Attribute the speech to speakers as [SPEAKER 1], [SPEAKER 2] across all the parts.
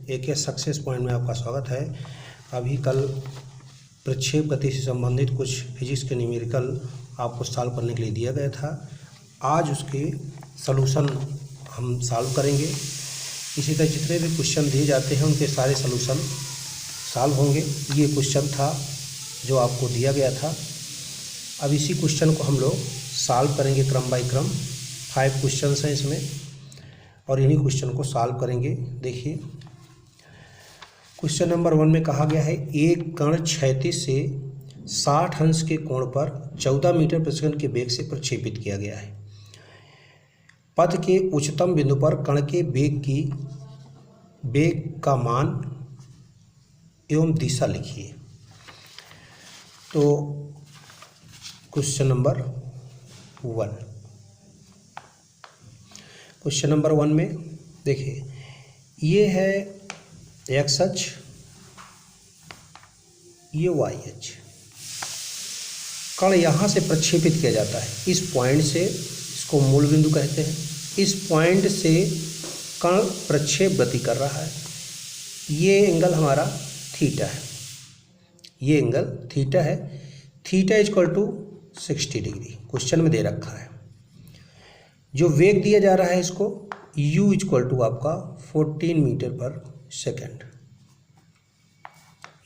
[SPEAKER 1] एक success point में आपका स्वागत है। अभी कल प्रक्षेप गति से संबंधित कुछ फिजिक्स के न्यूमेरिकल आपको सॉल्व करने के लिए दिया गया था। आज उसके सलूशन हम सॉल्व करेंगे। इसी तरह जितने भी क्वेश्चन दिए जाते हैं उनके सारे सलूशन सॉल्व होंगे। ये क्वेश्चन था जो आपको दिया गया था। अब इसी क्वेश्चन को हम लोग सॉल्व करेंगे क्रम बाय क्रम। 5 क्वेश्चन हैं इसमें और इन्हीं क्वेश्चन को सॉल्व करेंगे। देखिए क्वेश्चन नंबर 1 में कहा गया है एक कण क्षैतिज से 60 अंश के कोण पर 14 मीटर प्रति सेकंड के वेग से प्रक्षेपित किया गया है। पथ के उच्चतम बिंदु पर कण के वेग का मान एवं दिशा लिखिए। तो क्वेश्चन नंबर 1, क्वेश्चन नंबर 1 में देखिए ये है एक्स अक्ष, ये वाई अक्ष। कण यहाँ से प्रक्षेपित किया जाता है इस पॉइंट से, इसको मूल बिंदु कहते हैं। इस पॉइंट से कण प्रक्षेप गति कर रहा है। ये एंगल हमारा थीटा है, ये एंगल थीटा है। Theta equal to 60 degree question में दे रखा है। जो वेग दिया जा रहा है इसको u इक्वल टू आपका 14 metre per second,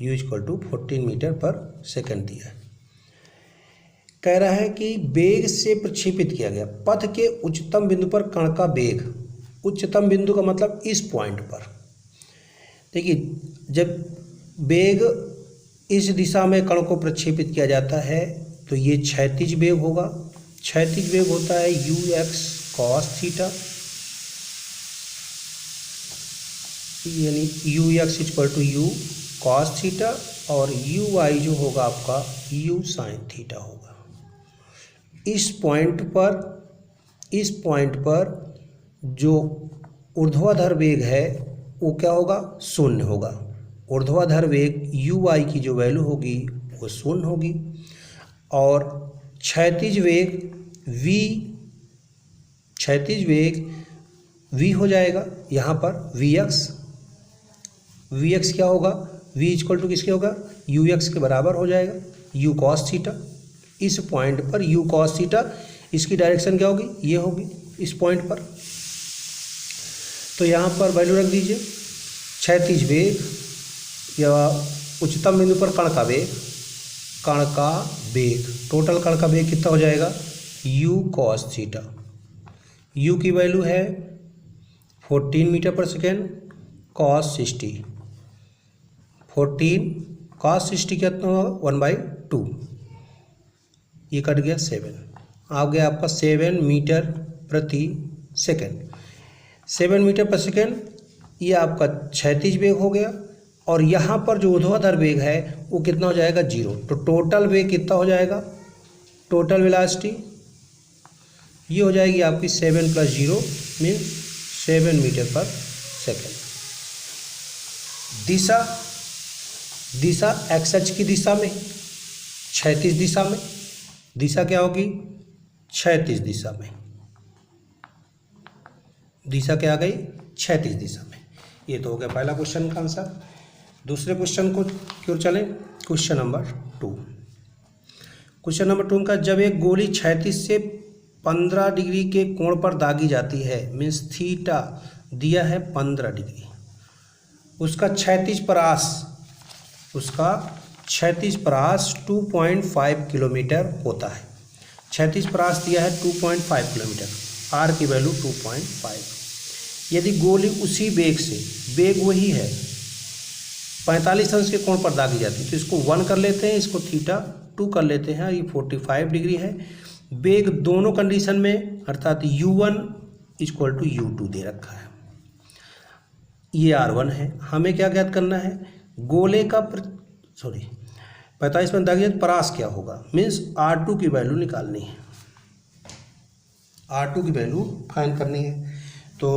[SPEAKER 1] u equal to 14 metre per second दिया है। कह रहा है कि वेग से प्रक्षेपित किया गया पथ के उच्चतम बिंदु पर कण का वेग। उच्चतम बिंदु का मतलब इस पॉइंट पर। देखिए जब वेग इस दिशा में कण को प्रक्षेपित किया जाता है तो ये क्षैतिज वेग होगा। क्षैतिज वेग होता है ux cos थीटा, यानी ux equal to u cos theta और uy जो होगा आपका u sin थीटा होगा। इस पॉइंट पर जो ऊर्ध्वाधर वेग है वो क्या होगा, शून्य होगा। ऊर्ध्वाधर वेग uy की जो वैल्यू होगी वो शून्य होगी और क्षैतिज वेग v हो जाएगा। यहाँ पर vx क्या होगा, v इक्वल टू किसके होगा, ux के बराबर हो जाएगा u cos थीटा। इस पॉइंट पर u cos थीटा, इसकी डायरेक्शन क्या होगी, ये होगी इस पॉइंट पर। तो यहाँ पर वैल्यू रख दीजिए। क्षैतिज वेग या उच्चतम बिंदु पर कण का वेग, टोटल कण का वेग कितना हो जाएगा, u cos थीटा। u की वैल्यू है 14 metre per second, cos 60, 14 cos 60 कितना होगा 1/2, ये कट गया 7, आ गया आपका 7 मीटर प्रति सेकेंड। 7 मीटर पर सेकेंड ये आपका क्षैतिज वेग हो गया और यहाँ पर जो ऊर्ध्वाधर वेग है वो कितना हो जाएगा 0। तो टोटल वेग कितना हो जाएगा, टोटल वेलोसिटी ये हो जाएगी आपकी 7 + 0 मीन्स 7 मीटर पर सेकेंड। दिशा एक्स अक्ष की दिशा में, क्षैतिज दिशा में। दिशा क्या होगी, क्षैतिज दिशा में। दिशा क्या आ गई, क्षैतिज दिशा में। ये तो हो गया पहला क्वेश्चन का आंसर। दूसरे क्वेश्चन को क्यों चलें, क्वेश्चन नंबर 2। क्वेश्चन नंबर 2 का जब एक गोली क्षैतिज से 15 डिग्री के कोण पर दागी जाती है, मीन्स थीटा दिया है 15 डिग्री, उसका क्षैतिज परास 2.5 किलोमीटर होता है। क्षैतिज परास दिया है 2.5 किलोमीटर, r की वैल्यू 2.5। यदि गोली उसी वेग से, वेग वही है 45 अंश के कोण पर दागी जाती है, तो इसको 1 कर लेते हैं, इसको थीटा 2 कर लेते हैं। ये 45 डिग्री है। वेग दोनों कंडीशन में अर्थात u1 इक्वल टू u2 दे रखा है, ये r1 है। हमें क्या ज्ञात करना है, गोले का 45 में दागी जाती परास क्या होगा, मीन्स r2 की वैल्यू निकालनी है, r2 की वैल्यू फाइंड करनी है। तो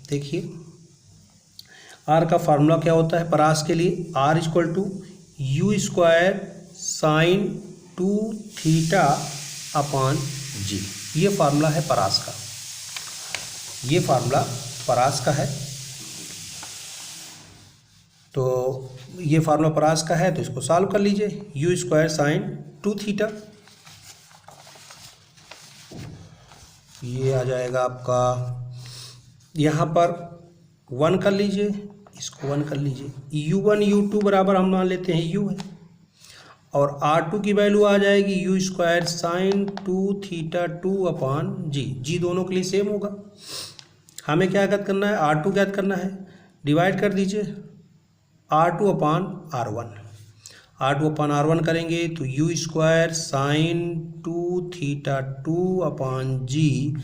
[SPEAKER 1] देखिए r का फार्मूला क्या होता है परास के लिए, r equal to u² sin 2 theta upon g। ये फार्मूला है परास का, ये फार्मूला परास का है। तो ये फार्मूला परास का है, तो इसको सॉल्व कर लीजिए। यू स्क्वायर साइन 2 थीटा, ये आ जाएगा आपका, यहाँ पर 1 कर लीजिए, इसको 1 कर लीजिए। u1 u2 बराबर हम मान लेते हैं u है, और r2 की वैल्यू आ जाएगी you square sine 2 theta 2 upon जी दोनों के लिए सेम होगा। हमें क्या ज्ञात करना है, r2 ज्ञात करना है। डिवाइड कर दीजिए r2 अपान r1, r2 अपान r1 करेंगे तो u square sine 2 theta 2 upon g,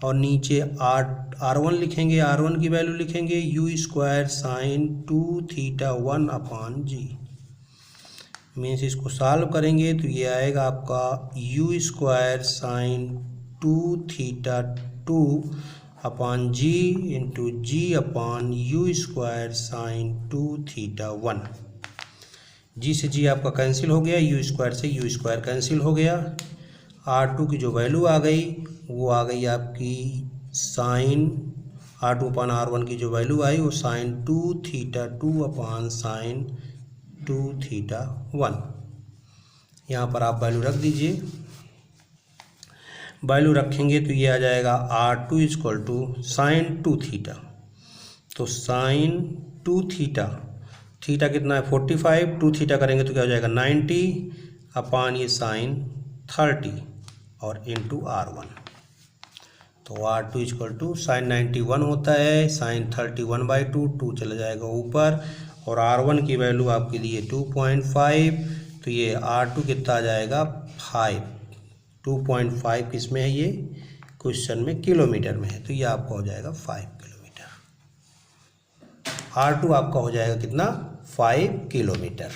[SPEAKER 1] और नीचे r1 लिखेंगे, r1 की वैल्यू लिखेंगे u square sine 2 theta 1 upon g. Means इसको सॉल्व करेंगे तो ये आएगा आपका u square sine 2 theta 2 upon g into g upon u square sine 2 theta 1। G से जी आपका कैंसिल हो गया, यू स्क्वायर से यू स्क्वायर कैंसिल हो गया। r2 की जो वैल्यू आ गई वो आ गई आपकी साइन r2 अपान r1 की जो वैल्यू आई वो sine 2 theta 2 upon sine 2 theta 1। यहाँ पर आप वैल्यू रख दीजिए। वैल्यू रखेंगे तो ये आ जाएगा r2 equal to sine 2 theta, तो साइन 2 थीटा, थीटा कितना है 45, 2 थीटा करेंगे तो क्या हो जाएगा 90 अपान ये साइन 30 और इंटू r1, तो r2 इक्वल टू साइन 91 होता है, साइन 31/2, 2 चला जाएगा ऊपर, और r1 की वैल्यू आपके लिए 2.5, तो ये r2 कितना आ जाएगा 5, 2.5 किस में है, ये क्वेश्चन में किलोमीटर में है, तो ये आपका हो जाएगा 5 किलोमीटर। r2 आपका हो जाएगा कितना 5 किलोमीटर।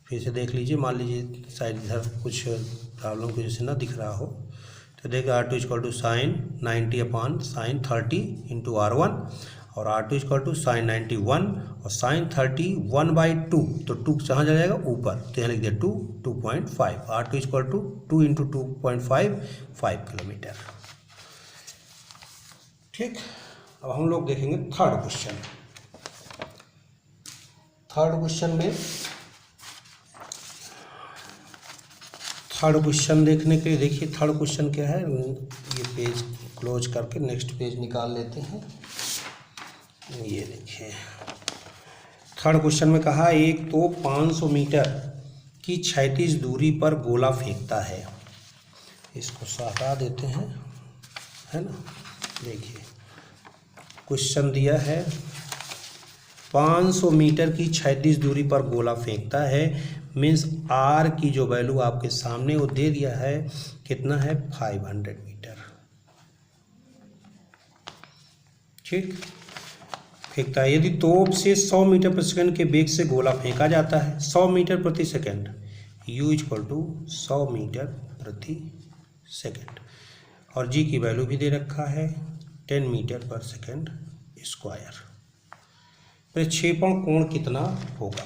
[SPEAKER 1] फिर से देख लीजिए, मान लीजिए शायद इधर कुछ प्रॉब्लम की वजह से ना दिख रहा हो, तो देखिए r2 equal to sine 90 upon sine 30 into r1, और r2 इक्वल टू साइन 91 और साइन 30 1/2, तो 2 कहाँ जा जाएगा ऊपर, तो यहाँ लिख दिया 2.5। r2 equal to 2 into 2.5 5 kilometre. ठीक, अब हम लोग देखेंगे थर्ड क्वेश्चन। थर्ड क्वेश्चन देखने के लिए देखिए थर्ड क्वेश्चन क्या है, ये पेज क्लोज करके नेक्स्ट पेज निकाल लेते हैं। ये देखिए थर्ड क्वेश्चन में कहा एक तो 500 मीटर की क्षैतिज दूरी पर गोला फेंकता है, इसको हटा देते हैं, है ना। देखिए क्वेश्चन दिया है 500 मीटर की क्षैतिज दूरी पर गोला फेंकता है, मीन्स आर की जो वैल्यू आपके सामने वो दे दिया है, कितना है 500 मीटर। ठीक, फेंकता है। यदि तोप से 100 मीटर प्रति सेकंड के वेग से गोला फेंका जाता है, 100 मीटर प्रति second, u equal to 100 metre प्रति सेकंड, और g की वैल्यू भी दे रखा है 10 मीटर पर सेकंड स्क्वायर। प्रक्षेपण कोण कितना होगा।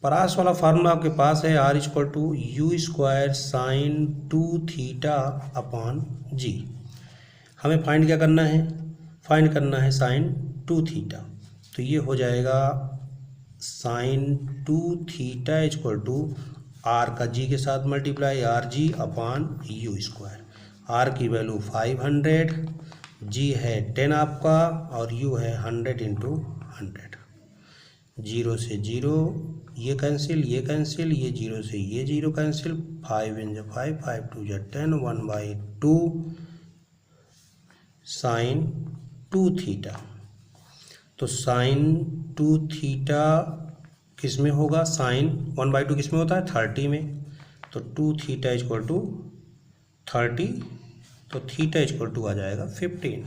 [SPEAKER 1] परास वाला फार्मूला आपके पास है, r equal to u square sine 2 theta upon g. हमें फाइंड क्या करना है, फाइंड करना है साइन 2 थीटा, तो ये हो जाएगा sign 2 theta equal to are का जी के साथ multiply R G upon u square. Are की वैल्यू 500, जी है 10 आपका, और यू है 100 इंटू 100। 0 से 0 ये कैंसिल, ये कैंसिल, ये 0 से ये 0 कैंसिल, 5 इन 5, 5 2 10, 1/2 साइन 2 थीटा। तो साइन 2 थीटा किस में होगा, साइन 1/2 किस में होता है 30 में, तो 2 थीटा इक्वल टू 30, तो थीटा इक्वल टू आ जाएगा 15।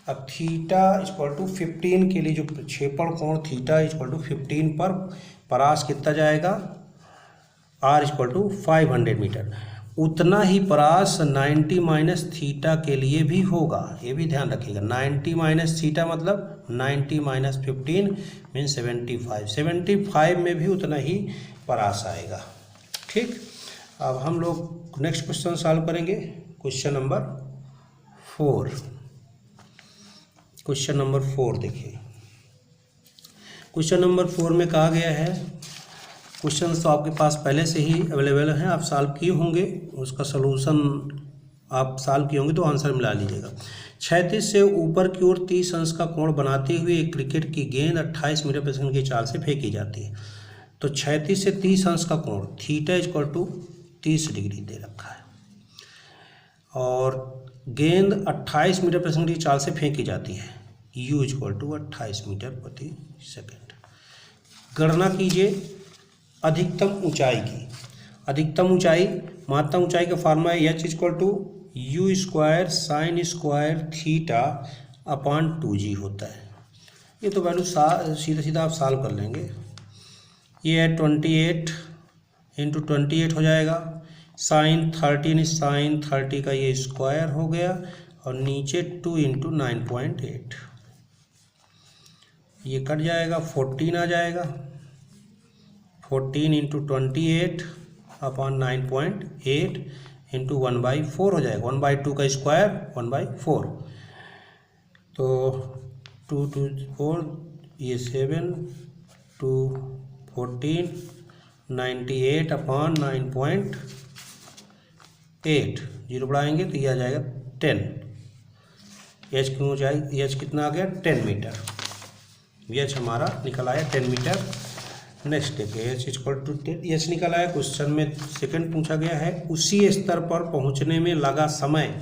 [SPEAKER 1] अब थीटा इक्वल टू 15 के लिए जो प्रक्षेपण कोण थीटा इक्वल टू 15 पर परास कितना जाएगा, आर इक्वल टू 500 मीटर, उतना ही परास 90 माइनस थीटा के लिए भी होगा, ये भी ध्यान रखिएगा। 90 माइनस थीटा मतलब 90 माइनस 15 मीन 75, 75 में भी उतना ही परास आएगा। ठीक, अब हम लोग नेक्स्ट क्वेश्चन सॉल्व करेंगे, क्वेश्चन नंबर 4। क्वेश्चन नंबर 4 देखिए, क्वेश्चन नंबर 4 में कहा गया है, क्वेश्चन तो आपके पास पहले से ही अवेलेबल हैं, आप सॉल्व किए होंगे, उसका सलूशन आप सॉल्व किए होंगे तो आंसर मिला लीजिएगा। 36 से ऊपर की ओर 30 अंश का कोण बनाते हुए एक क्रिकेट की गेंद 28 मीटर प्रति सेकंड की चाल से फेंकी जाती है। तो 36 से 30 अंश का कोण थीटा इक्वल टू 30 डिग्री दे रखा है और गेंद 28 मीटर प्रति सेकंड की चाल से फेंकी जाती है। u इक्वल टू 28 मीटर प्रति सेकंड। गणना कीजिए अधिकतम ऊंचाई की। अधिकतम ऊंचाई, महत्तम ऊंचाई का फार्मूला है h equal to u square sine square theta upon 2g होता है। ये तो वैल्यू सीधा सीधा आप सॉल्व कर लेंगे। ये है 28 इंटू 28 हो जाएगा, साइन 13 साइन 30 का ये स्क्वायर हो गया और नीचे 2 इंटू 9.8, ये कट जाएगा 14 आ जाएगा। 14 इंटू 28 अपॉन 9.8 इंटू 1/4 हो जाएगा। 1/2 का स्क्वायर 1/4, तो 2 2 4 ये 7 2 14 98 अपॉन 9.8, जीरो बढ़ाएंगे तो ये आ जाएगा 10। एच की ऊंचाई एच कितना आ गया 10 मीटर। एच हमारा निकल आया 10 मीटर। नेक्स्ट देखिए एच इक्वल टू 10 एच निकल आया। क्वेश्चन में सेकंड पूछा गया है उसी स्तर पर पहुंचने में लगा समय।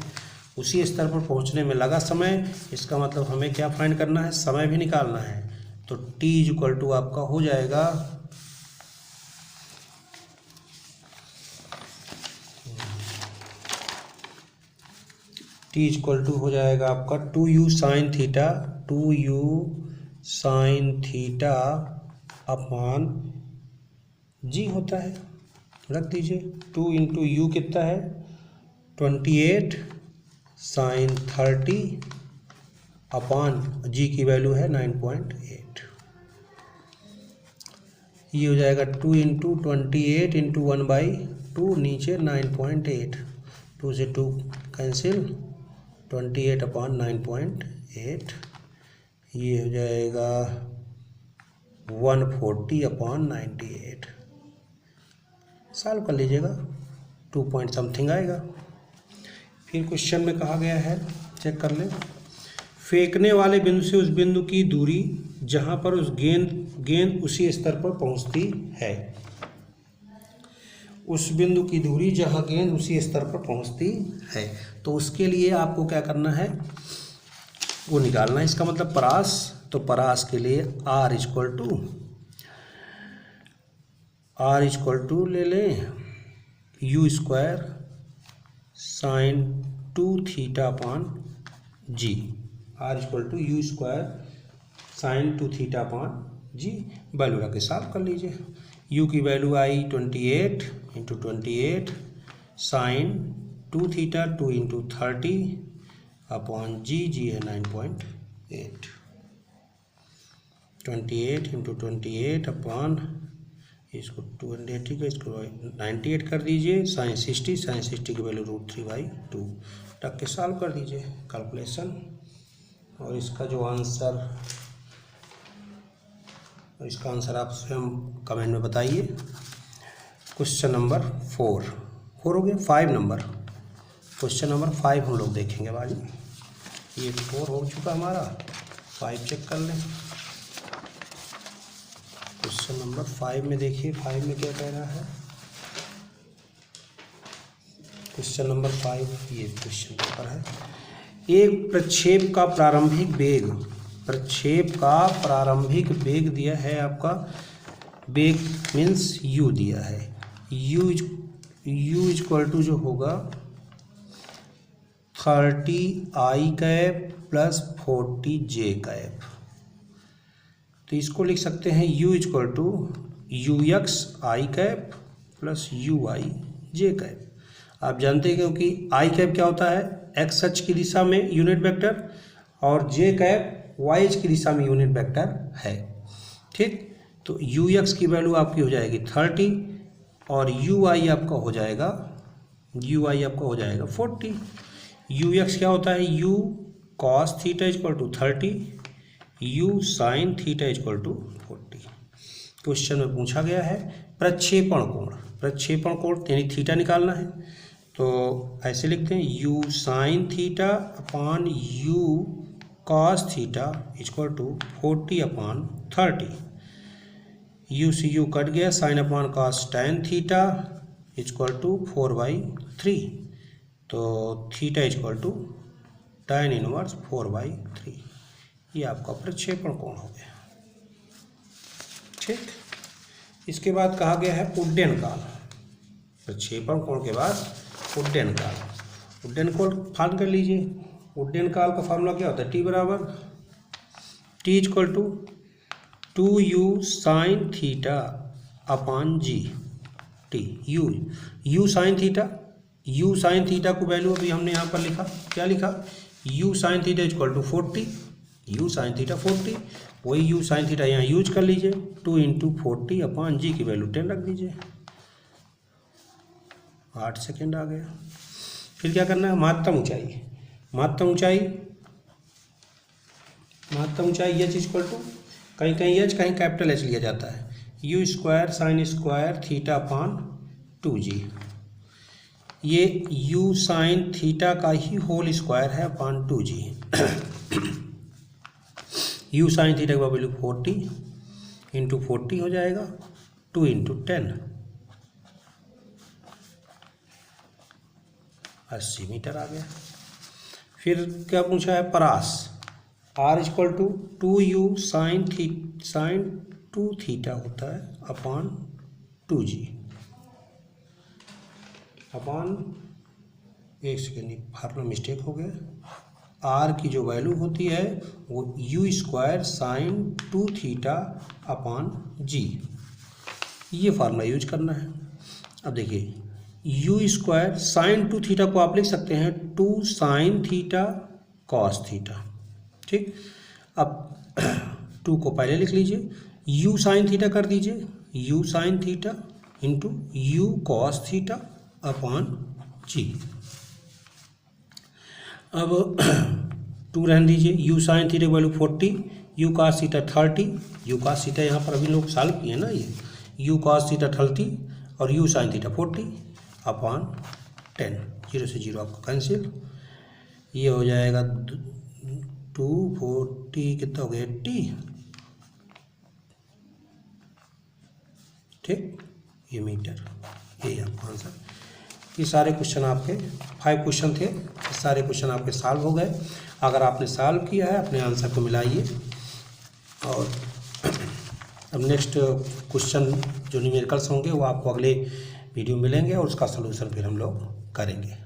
[SPEAKER 1] उसी स्तर पर पहुंचने में लगा समय, इसका मतलब हमें क्या फाइंड करना है, समय भी निकालना है। तो t इक्वल टू आपका हो जाएगा t इक्वल टू हो जाएगा आपका 2u sine theta, 2u sine theta upon g होता है, रख दीजिए। 2 इंटू यू कितना है 28 साइन 30 अपॉन g की वैल्यू है 9.8। ये हो जाएगा 2 इंटू 28 इंटू 1/2, नीचे 9.8, 2 से 2 कैंसिल, 28 अपॉन 9.8, ये हो जाएगा 140 अपॉन 98। सॉल्व कर लीजिएगा, 2 पॉइंट समथिंग आएगा। फिर क्वेश्चन में कहा गया है, चेक कर लें, फेंकने वाले बिंदु से उस बिंदु की दूरी जहां पर उस गेंद उसी स्तर पर पहुंचती है। उस बिंदु की दूरी जहां गेंद उसी स्तर पर पहुंचती है, तो उसके लिए आपको क्या करना है, वो निकालना है। इसका मतलब परास, तो परास के लिए r इक्वल टू ले लें u square sine 2 theta upon g. r equal to u square sine 2 theta upon g. Value रख के सॉल्व कर लीजिए। u की वैल्यू आई 28 into 28 sine 2 theta 2 into 30 upon g है 9.8। 28 इंटू 28 अपॉन इसको 280 का इसको 98 कर दीजिए, साइन 60 की वैल्यू √3/2, रख के सॉल्व कर दीजिए कैलकुलेशन। और इसका जो आंसर, इसका आंसर आप स्वयं कमेंट में बताइए। क्वेश्चन नंबर 4 हो गया। 5 नंबर, क्वेश्चन नंबर 5 हम लोग देखेंगे बाजी। ये 4 हो चुका हमारा, 5 चेक कर लें। क्वेश्चन नंबर 5 में देखिए, 5 में क्या कह रहा है। क्वेश्चन नंबर 5 ये क्वेश्चन पेपर है। एक प्रक्षेप का प्रारंभिक वेग दिया है आपका, वेग मीन्स u दिया है। u इक्वल टू जो होगा 30i cap plus 40j cap. तो इसको लिख सकते हैं u equal to ux i cap plus ui j cap. आप जानते हैं क्योंकि i कैप क्या होता है, x अक्ष की दिशा में यूनिट वेक्टर, और j कैप y अक्ष की दिशा में यूनिट वेक्टर है। ठीक, तो ux की वैल्यू आपकी हो जाएगी 30 और ui आपका हो जाएगा 40। ux क्या होता है, u cos theta equal to 30, u sin theta equal to 40। Question में पूछा गया है प्रक्षेपण कोण यानी थीटा निकालना है। तो ऐसे लिखते हैं u sine theta upon u cos theta equal to 40/30। U से यू कट गया, sine upon cos tan theta equal to 4/3। तो theta equal to tan inverse 4/3। ये आपका प्रक्षेपण कोण हो गया। ठीक, इसके बाद कहा गया है उड्डयन काल। प्रक्षेपण कोण के बाद उड्डयन काल। उड्डयन काल फाइंड कर लीजिए। उड्डयन काल का फार्मूला क्या होता है, टी बराबर T equal to 2u sine theta upon g T. U sine theta को वैल्यू अभी हमने यहाँ पर लिखा, क्या लिखा, u sine theta equal to 40, u sine theta 40, वही u साइन थीटा यहाँ यूज कर लीजिए, 2 × 40 अपॉन जी की वैल्यू 10 रख दीजिए। 8 सेकेंड आ गया। फिर क्या करना है, महत्तम ऊंचाई एच इक्वल टू कहीं एच कहीं कैपिटल एच लिया जाता है, you square sine square theta upon 2g। ये u साइन थीटा का ही होल स्क्वायर है upon 2g। u sine theta का वैल्यू 40 × 40 हो जाएगा, 2 × 10 80 मीटर आ गया। फिर क्या पूछा है, परास r equal to 2u sine 2 theta होता है अपॉन 2g अपॉन, एक सेकेंड फार्मूला मिस्टेक हो गया, r की जो वैल्यू होती है वो u square sine 2 theta upon g, ये फार्मूला यूज करना है। अब देखिए u स्क्वायर साइन 2 थीटा को आप लिख सकते हैं 2 साइन थीटा कॉस थीटा। ठीक, अब 2 को पहले लिख लीजिए, u साइन थीटा कर दीजिए, u sine theta into u cos theta upon g। अब 2 रहने दीजिए, u sine theta value 40, u cos theta 30, u cos theta यहाँ पर अभी लोग सॉल्व किए ना, ये u cos थीटा 30 और u साइन थीटा 40 अपॉन 10, 0 से 0 आपका कैंसिल, ये हो जाएगा 240 कितना हो गया 80। ठीक, ये मीटर, यही आपका आंसर। ये सारे क्वेश्चन आपके 5 क्वेश्चन थे, ये सारे क्वेश्चन आपके सॉल्व हो गए। अगर आपने सॉल्व किया है अपने आंसर को मिलाइए, और अब नेक्स्ट क्वेश्चन जो न्यूमेरिकल्स होंगे वो आपको अगले वीडियो मिलेंगे और उसका सलूशन फिर हम लोग करेंगे।